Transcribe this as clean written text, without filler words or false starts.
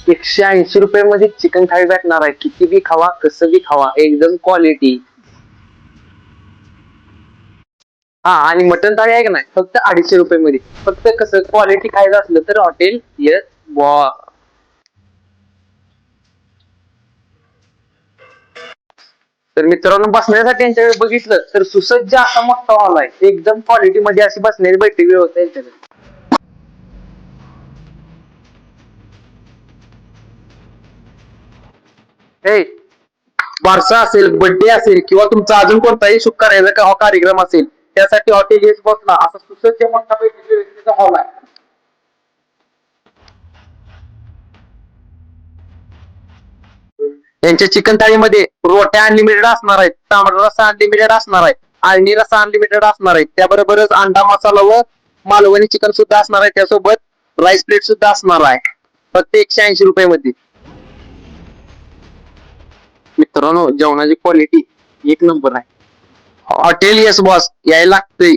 180 रुपये मध्ये चिकन थाळी भेटणार आहे. किती बी खावा, कसं बी खावा, एकदम क्वालिटी. हा, आणि मटन थाळी आहे का नाही, फक्त 250 रुपये मध्ये. फक्त कसं क्वालिटी खायचं असलं तर हॉटेल येस बॉ. तर मित्रांनो, बसण्यासाठी यांच्याकडे बघितलं तर सुसज्ज असा मोठा हॉल आहे. एकदम क्वालिटी मध्ये अशी बसण्याची बैठक व्यवस्था यांच्याकडे. हे बारसा असेल, बर्थडे असेल, किंवा तुमचा अजून कोणताही शुभ कार्याचा हा कार्यक्रम असेल, त्यासाठी हॉटेल येस बॉसला असा सुसज्ज मोठा बैठक व्यवस्थेचा हॉल आहे. यांच्या चिकन थाळीमध्ये रोट्या अनलिमिटेड असणार आहेत, तांबडा रस्सा अनलिमिटेड असणार आहे, आळणी रस्सा अनलिमिटेड असणार आहे, त्याबरोबरच अंडा मसाला व मालवणी चिकन सुद्धा असणार आहे. त्यासोबत राईस प्लेट सुद्धा असणार आहे, फक्त 180 रुपये मध्ये. मित्रांनो, जेवणाची क्वालिटी एक नंबर आहे. हॉटेल येस बॉस यायला लागतंय.